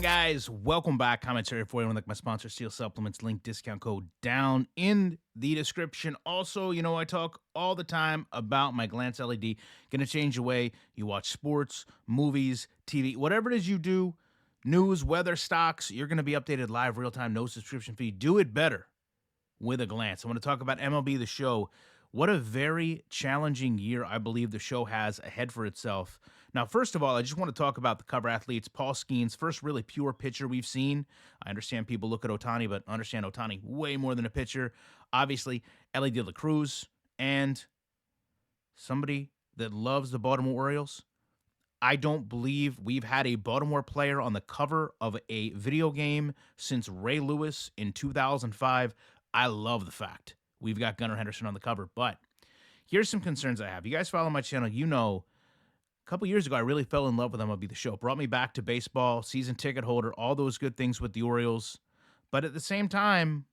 guys? Welcome back. Commentary for you. Like my sponsor, Steel Supplements, link discount code down in the description. Also, I talk all the time about my Glance LED. Gonna change the way you watch sports, movies, TV, whatever it is you do, news, weather, stocks. You're gonna be updated live, real time, no subscription fee. Do it better with a glance. I want to talk about MLB The Show. What a very challenging year I believe the show has ahead for itself. Now, first of all, I just want to talk about the cover athletes. Paul Skeens, first really pure pitcher we've seen. I understand people look at Ohtani, but understand Ohtani way more than a pitcher. Obviously, Ellie De La Cruz and somebody that loves the Baltimore Orioles. I don't believe we've had a Baltimore player on the cover of a video game since Ray Lewis in 2005. I love the fact we've got Gunnar Henderson on the cover, but here's some concerns I have. You guys follow my channel, a couple years ago, I really fell in love with MLB The Show. Brought me back to baseball, season ticket holder, all those good things with the Orioles. But at the same time,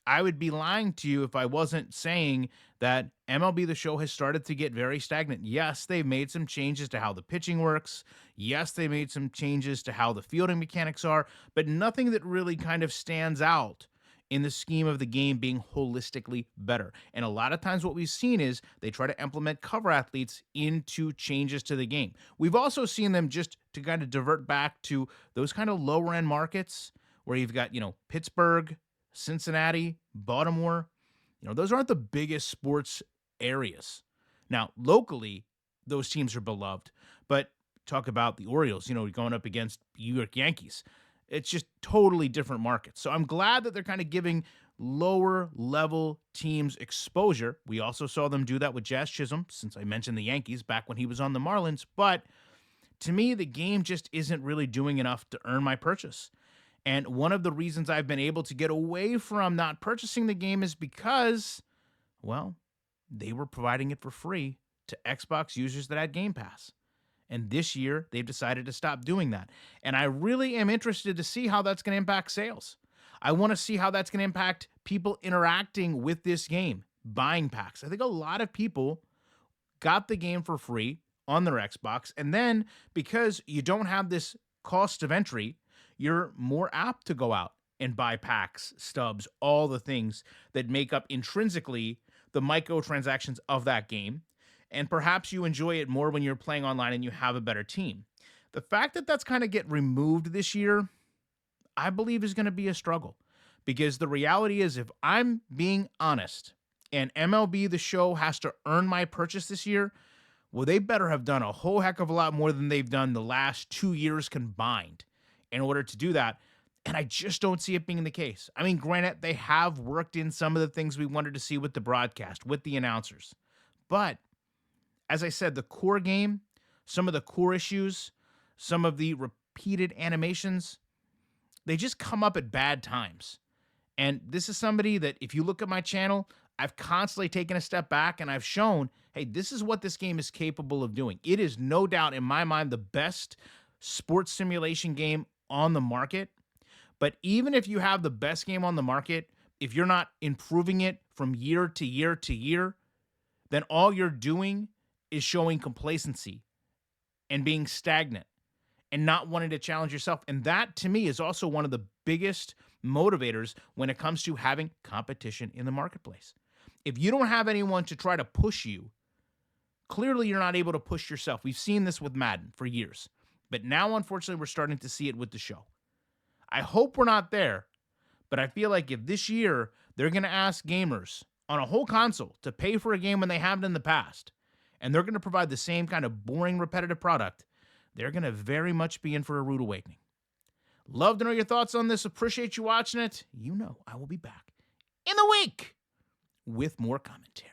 I would be lying to you if I wasn't saying that MLB The Show has started to get very stagnant. Yes, they've made some changes to how the pitching works. Yes, they made some changes to how the fielding mechanics are, but nothing that really kind of stands out in the scheme of the game being holistically better. And a lot of times what we've seen is they try to implement cover athletes into changes to the game. We've also seen them just to kind of divert back to those kind of lower end markets where you've got, Pittsburgh, Cincinnati, Baltimore. Those aren't the biggest sports areas. Now, locally, those teams are beloved, but talk about the Orioles, going up against New York Yankees. It's just totally different markets. So I'm glad that they're kind of giving lower level teams exposure. We also saw them do that with Jazz Chisholm, since I mentioned the Yankees back when he was on the Marlins. But to me, the game just isn't really doing enough to earn my purchase. And one of the reasons I've been able to get away from not purchasing the game is because, well, they were providing it for free to Xbox users that had Game Pass. And this year, they've decided to stop doing that. And I really am interested to see how that's going to impact sales. I want to see how that's going to impact people interacting with this game, buying packs. I think a lot of people got the game for free on their Xbox. And then because you don't have this cost of entry, you're more apt to go out and buy packs, stubs, all the things that make up intrinsically the microtransactions of that game. And perhaps you enjoy it more when you're playing online and you have a better team. The fact that that's kind of get removed this year, I believe is going to be a struggle. Because the reality is, if I'm being honest, and MLB The Show has to earn my purchase this year, well, they better have done a whole heck of a lot more than they've done the last 2 years combined in order to do that. And I just don't see it being the case. I mean, granted, they have worked in some of the things we wanted to see with the broadcast, with the announcers. But as I said, the core game, some of the core issues, some of the repeated animations, they just come up at bad times. And this is somebody that, if you look at my channel, I've constantly taken a step back and I've shown, hey, this is what this game is capable of doing. It is no doubt, in my mind, the best sports simulation game on the market. But even if you have the best game on the market, if you're not improving it from year to year to year, then all you're doing is showing complacency and being stagnant and not wanting to challenge yourself. And that, to me, is also one of the biggest motivators when it comes to having competition in the marketplace. If you don't have anyone to try to push you, clearly you're not able to push yourself. We've seen this with Madden for years. But now, unfortunately, we're starting to see it with the show. I hope we're not there, but I feel like if this year they're going to ask gamers on a whole console to pay for a game when they haven't in the past, and they're going to provide the same kind of boring, repetitive product, they're going to very much be in for a rude awakening. Love to know your thoughts on this. Appreciate you watching it. I will be back in the week with more commentary.